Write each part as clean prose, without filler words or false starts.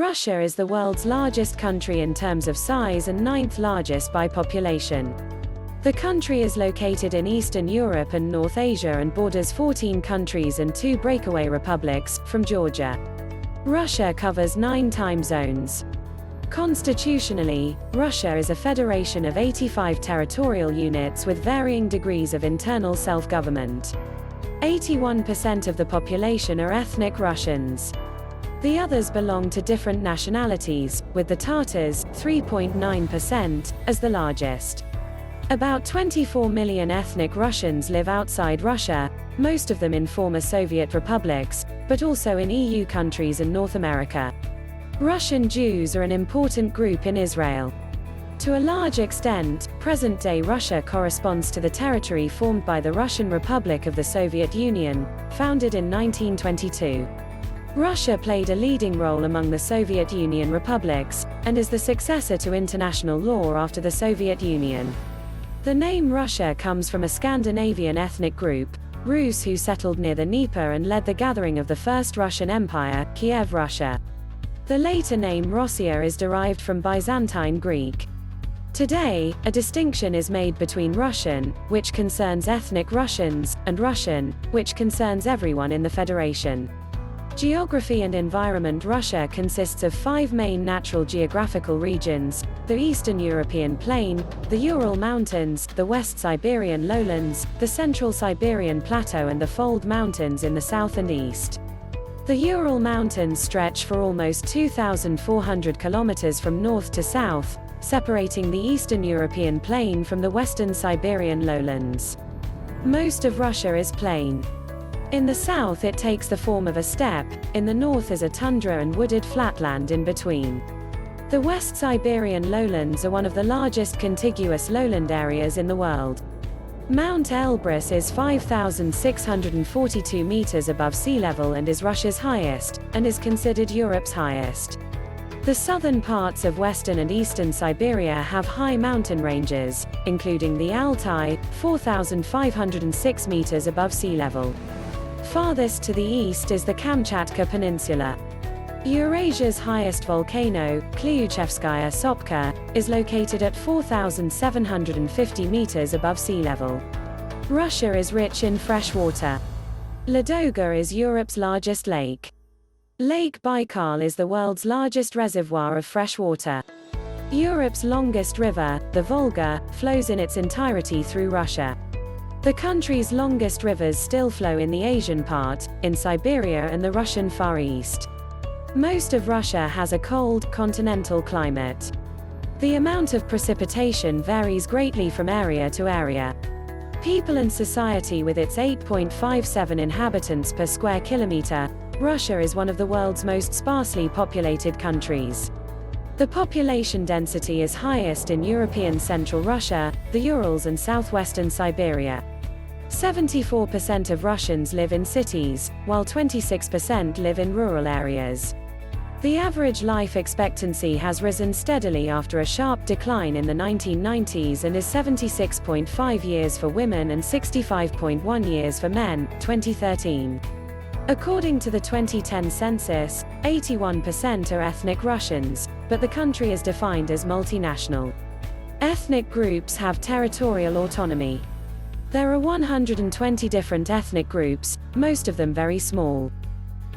Russia is the world's largest country in terms of size and ninth largest by population. The country is located in Eastern Europe and North Asia and borders 14 countries and 2 breakaway republics, from Georgia. Russia covers 9 time zones. Constitutionally, Russia is a federation of 85 territorial units with varying degrees of internal self-government. 81% of the population are ethnic Russians. The others belong to different nationalities, with the Tatars, 3.9%, as the largest. About 24 million ethnic Russians live outside Russia, most of them in former Soviet republics, but also in EU countries and North America. Russian Jews are an important group in Israel. To a large extent, present-day Russia corresponds to the territory formed by the Russian Republic of the Soviet Union, founded in 1922. Russia played a leading role among the Soviet Union republics, and is the successor to international law after the Soviet Union. The name Russia comes from a Scandinavian ethnic group, Rus, who settled near the Dnieper and led the gathering of the First Russian Empire, Kiev, Russia. The later name Rossia is derived from Byzantine Greek. Today, a distinction is made between Russian, which concerns ethnic Russians, and Russian, which concerns everyone in the Federation. Geography and environment. Russia consists of 5 main natural geographical regions: the Eastern European Plain, the Ural Mountains, the West Siberian Lowlands, the Central Siberian Plateau and the Fold Mountains in the south and east. The Ural Mountains stretch for almost 2,400 kilometers from north to south, separating the Eastern European Plain from the Western Siberian Lowlands. Most of Russia is plain. In the south it takes the form of a steppe, in the north is a tundra and wooded flatland in between. The West Siberian lowlands are one of the largest contiguous lowland areas in the world. Mount Elbrus is 5,642 meters above sea level and is Russia's highest, and is considered Europe's highest. The southern parts of western and eastern Siberia have high mountain ranges, including the Altai, 4,506 meters above sea level. Farthest to the east is the Kamchatka Peninsula. Eurasia's highest volcano, Klyuchevskaya Sopka, is located at 4,750 meters above sea level. Russia is rich in fresh water. Ladoga is Europe's largest lake. Lake Baikal is the world's largest reservoir of fresh water. Europe's longest river, the Volga, flows in its entirety through Russia. The country's longest rivers still flow in the Asian part, in Siberia and the Russian Far East. Most of Russia has a cold, continental climate. The amount of precipitation varies greatly from area to area. People and society. With its 8.57 inhabitants per square kilometer, Russia is one of the world's most sparsely populated countries. The population density is highest in European Central Russia, the Urals and southwestern Siberia. 74% of Russians live in cities, while 26% live in rural areas. The average life expectancy has risen steadily after a sharp decline in the 1990s and is 76.5 years for women and 65.1 years for men, 2013. According to the 2010 census, 81% are ethnic Russians, but the country is defined as multinational. Ethnic groups have territorial autonomy. There are 120 different ethnic groups, most of them very small.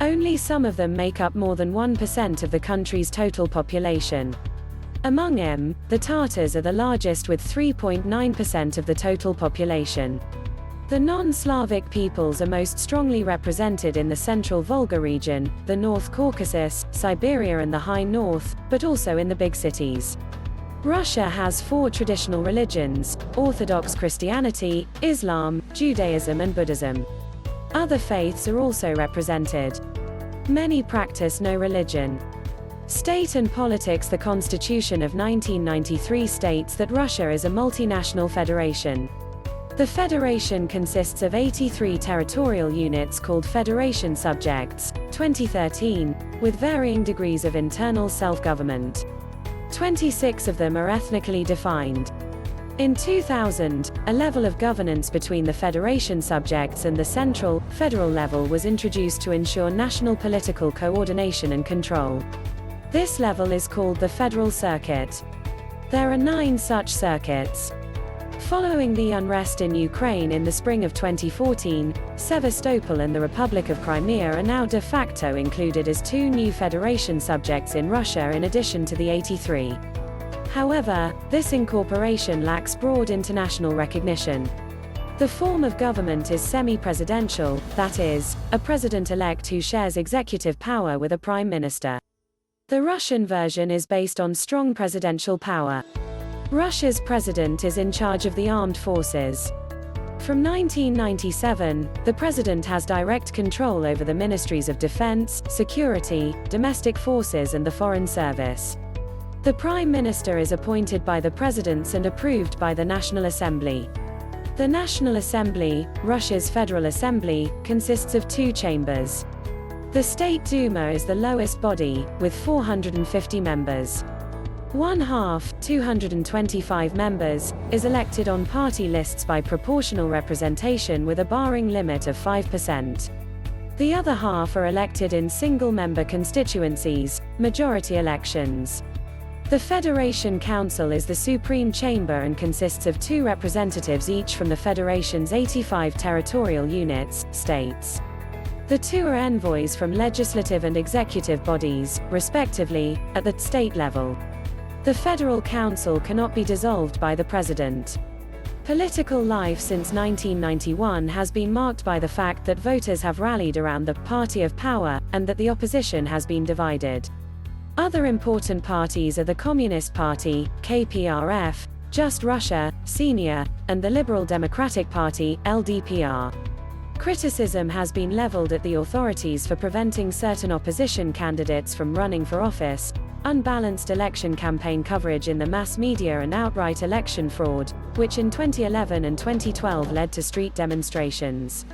Only some of them make up more than 1% of the country's total population. Among them, the Tatars are the largest with 3.9% of the total population. The non-Slavic peoples are most strongly represented in the Central Volga region, the North Caucasus, Siberia and the High North, but also in the big cities. Russia has 4 traditional religions: Orthodox Christianity, Islam, Judaism and Buddhism. Other faiths are also represented. Many practice no religion. State and politics. The Constitution of 1993 states that Russia is a multinational federation. The federation consists of 83 territorial units called Federation Subjects, 2013, with varying degrees of internal self-government. 26 of them are ethnically defined. In 2000, a level of governance between the Federation subjects and the central, federal level was introduced to ensure national political coordination and control. This level is called the Federal Circuit. There are 9 such circuits. Following the unrest in Ukraine in the spring of 2014, Sevastopol and the Republic of Crimea are now de facto included as 2 new federation subjects in Russia in addition to the 83. However, this incorporation lacks broad international recognition. The form of government is semi-presidential, that is, a president-elect who shares executive power with a prime minister. The Russian version is based on strong presidential power. Russia's president is in charge of the armed forces. From 1997, the president has direct control over the ministries of defense, security, domestic forces and the foreign service. The prime minister is appointed by the presidents and approved by the National Assembly. The National Assembly, Russia's Federal Assembly, consists of 2 chambers. The State Duma is the lowest body, with 450 members. One half, 225 members, is elected on party lists by proportional representation with a barring limit of 5%. The other half are elected in single-member constituencies, majority elections. The Federation Council is the supreme chamber and consists of 2 representatives each from the Federation's 85 territorial units, states. The 2 are envoys from legislative and executive bodies, respectively, at the state level. The Federal Council cannot be dissolved by the President. Political life since 1991 has been marked by the fact that voters have rallied around the party of power, and that the opposition has been divided. Other important parties are the Communist Party, KPRF, Just Russia, Senior, and the Liberal Democratic Party, LDPR. Criticism has been leveled at the authorities for preventing certain opposition candidates from running for office, unbalanced election campaign coverage in the mass media and outright election fraud, which in 2011 and 2012 led to street demonstrations.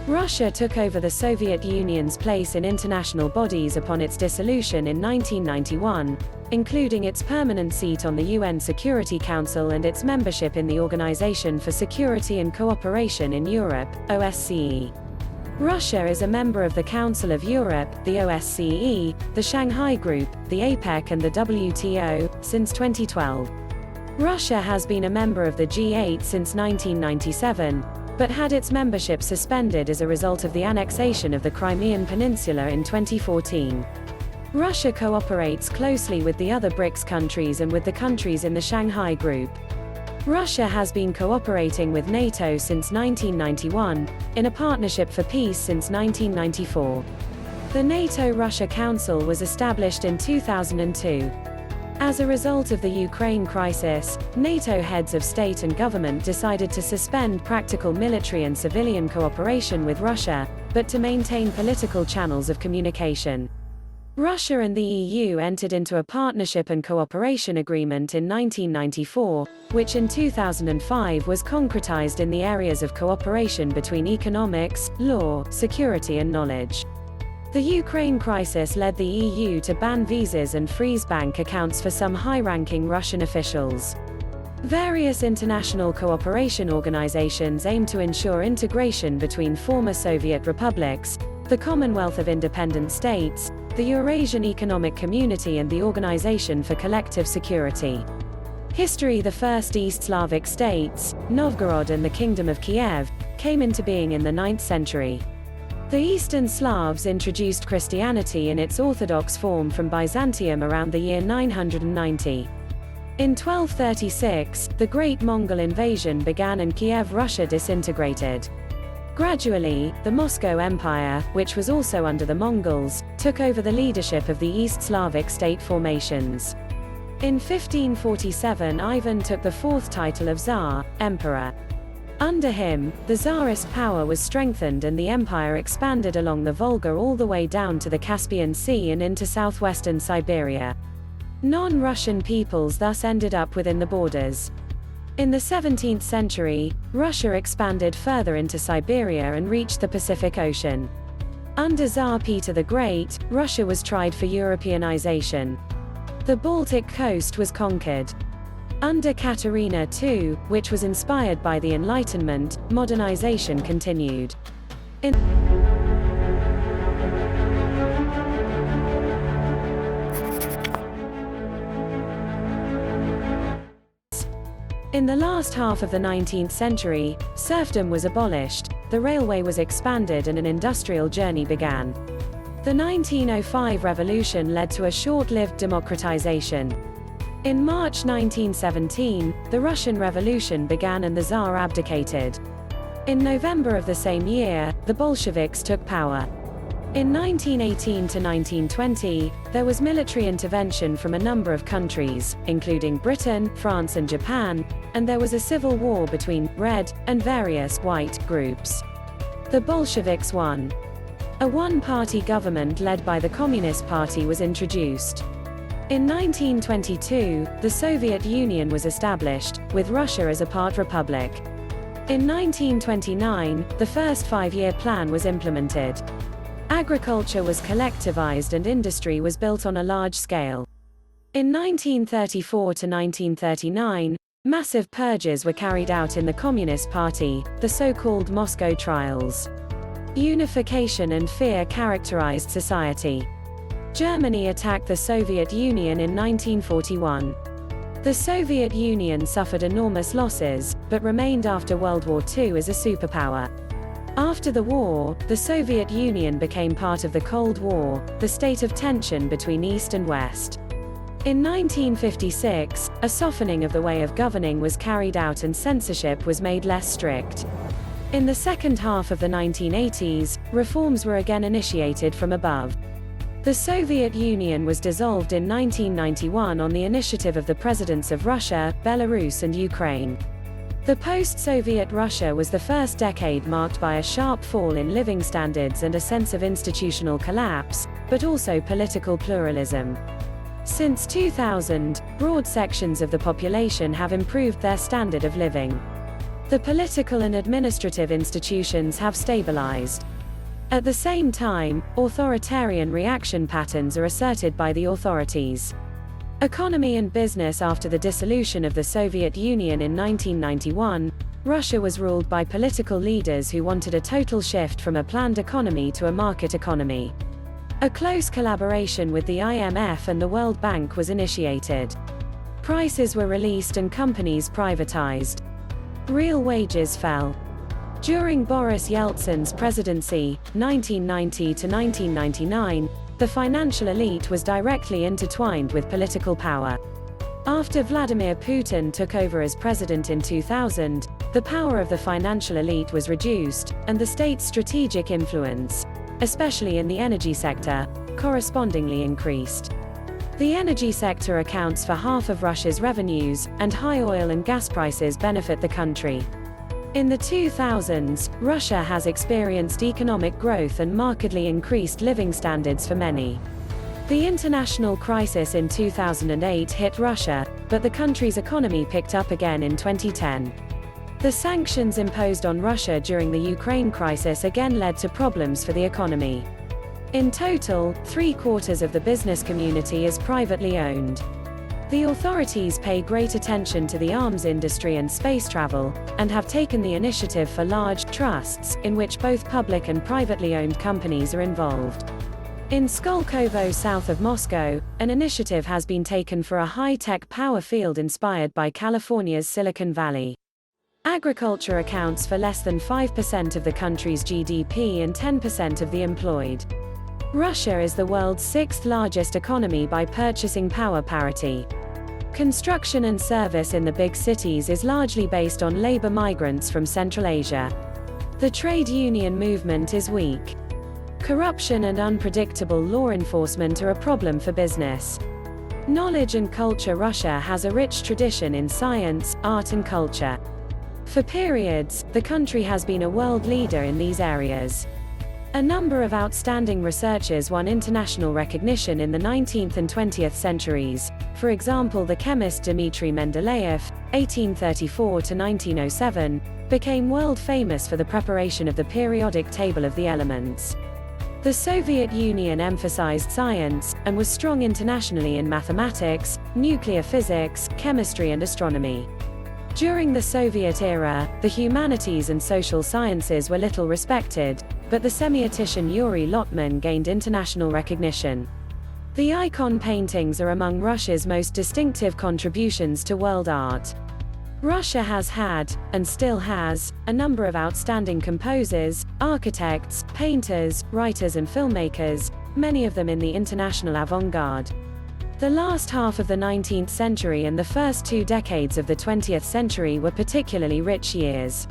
Russia took over the Soviet Union's place in international bodies upon its dissolution in 1991, including its permanent seat on the UN Security Council and its membership in the Organization for Security and Cooperation in Europe, OSCE. Russia is a member of the Council of Europe, the OSCE, the Shanghai Group, the APEC and the WTO, since 2012. Russia has been a member of the G8 since 1997, but had its membership suspended as a result of the annexation of the Crimean Peninsula in 2014. Russia cooperates closely with the other BRICS countries and with the countries in the Shanghai Group. Russia has been cooperating with NATO since 1991, in a partnership for peace since 1994. The NATO-Russia Council was established in 2002. As a result of the Ukraine crisis, NATO heads of state and government decided to suspend practical military and civilian cooperation with Russia, but to maintain political channels of communication. Russia and the EU entered into a partnership and cooperation agreement in 1994, which in 2005 was concretized in the areas of cooperation between economics, law, security and knowledge. The Ukraine crisis led the EU to ban visas and freeze bank accounts for some high-ranking Russian officials. Various international cooperation organizations aim to ensure integration between former Soviet republics, the Commonwealth of Independent States, the Eurasian Economic Community and the Organization for Collective Security. History: the first East Slavic states, Novgorod and the Kingdom of Kiev, came into being in the 9th century. The Eastern Slavs introduced Christianity in its Orthodox form from Byzantium around the year 990. In 1236, the Great Mongol invasion began and Kiev, Russia disintegrated. Gradually, the Moscow Empire, which was also under the Mongols, took over the leadership of the East Slavic state formations. In 1547, Ivan took the 4th title of Tsar, Emperor. Under him, the Tsarist power was strengthened and the empire expanded along the Volga all the way down to the Caspian Sea and into southwestern Siberia. Non-Russian peoples thus ended up within the borders. In the 17th century, Russia expanded further into Siberia and reached the Pacific Ocean. Under Tsar Peter the Great, Russia was tried for Europeanization. The Baltic coast was conquered. Under Katerina II, which was inspired by the Enlightenment, modernization continued. In In the last half of the 19th century, serfdom was abolished, the railway was expanded and an industrial journey began. The 1905 revolution led to a short-lived democratization. In March 1917, the Russian Revolution began and the Tsar abdicated. In November of the same year, the Bolsheviks took power. In 1918 to 1920, there was military intervention from a number of countries, including Britain, France and Japan, and there was a civil war between red and various white groups. The Bolsheviks won. A one-party government led by the Communist Party was introduced. In 1922, the Soviet Union was established, with Russia as a part republic. In 1929, the first five-year plan was implemented. Agriculture was collectivized and industry was built on a large scale. In 1934 to 1939, massive purges were carried out in the Communist Party, the so-called Moscow Trials. Unification and fear characterized society. Germany attacked the Soviet Union in 1941. The Soviet Union suffered enormous losses, but remained after World War II as a superpower. After the war, the Soviet Union became part of the Cold War, the state of tension between East and West. In 1956, a softening of the way of governing was carried out and censorship was made less strict. In the second half of the 1980s, reforms were again initiated from above. The Soviet Union was dissolved in 1991 on the initiative of the presidents of Russia, Belarus and Ukraine. The post-Soviet Russia was the first decade marked by a sharp fall in living standards and a sense of institutional collapse, but also political pluralism. Since 2000, broad sections of the population have improved their standard of living. The political and administrative institutions have stabilized. At the same time, authoritarian reaction patterns are asserted by the authorities. Economy and business. After the dissolution of the Soviet Union in 1991, Russia was ruled by political leaders who wanted a total shift from a planned economy to a market economy. A close collaboration with the IMF and the World Bank was initiated. Prices were released and companies privatized. Real wages fell. During Boris Yeltsin's presidency, 1990 to 1999, the financial elite was directly intertwined with political power. After Vladimir Putin took over as president in 2000, the power of the financial elite was reduced, and the state's strategic influence, especially in the energy sector, correspondingly increased. The energy sector accounts for half of Russia's revenues, and high oil and gas prices benefit the country. In the 2000s, Russia has experienced economic growth and markedly increased living standards for many. The international crisis in 2008 hit Russia, but the country's economy picked up again in 2010. The sanctions imposed on Russia during the Ukraine crisis again led to problems for the economy. In total, 3/4 of the business community is privately owned. The authorities pay great attention to the arms industry and space travel, and have taken the initiative for large trusts, in which both public and privately owned companies are involved. In Skolkovo, south of Moscow, an initiative has been taken for a high-tech power field inspired by California's Silicon Valley. Agriculture accounts for less than 5% of the country's GDP and 10% of the employed. Russia is the world's sixth largest economy by purchasing power parity. Construction and service in the big cities is largely based on labor migrants from Central Asia. The trade union movement is weak. Corruption and unpredictable law enforcement are a problem for business. Knowledge and culture. Russia has a rich tradition in science, art and culture. For periods, the country has been a world leader in these areas. A number of outstanding researchers won international recognition in the 19th and 20th centuries. For example, the chemist Dmitry Mendeleev, 1834 to 1907, became world famous for the preparation of the periodic table of the elements. The Soviet Union emphasized science, and was strong internationally in mathematics, nuclear physics, chemistry and astronomy. During the Soviet era, the humanities and social sciences were little respected, but the semiotician Yuri Lotman gained international recognition. The icon paintings are among Russia's most distinctive contributions to world art. Russia has had, and still has, a number of outstanding composers, architects, painters, writers and filmmakers, many of them in the international avant-garde. The last half of the 19th century and the first 2 decades of the 20th century were particularly rich years.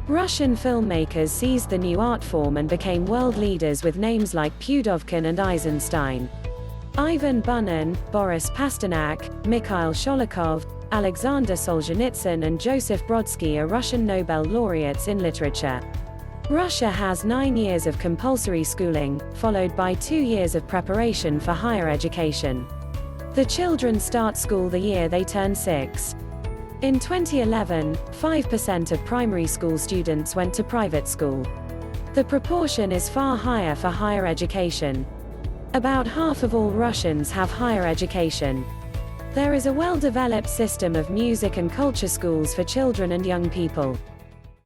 Russian filmmakers seized the new art form and became world leaders with names like Pudovkin and Eisenstein. Ivan Bunin, Boris Pasternak, Mikhail Sholokhov, Alexander Solzhenitsyn and Joseph Brodsky are Russian Nobel laureates in literature. Russia has 9 years of compulsory schooling, followed by 2 years of preparation for higher education. The children start school the year they turn 6. In 2011, 5% of primary school students went to private school. The proportion is far higher for higher education. About half of all Russians have higher education. There is a well-developed system of music and culture schools for children and young people.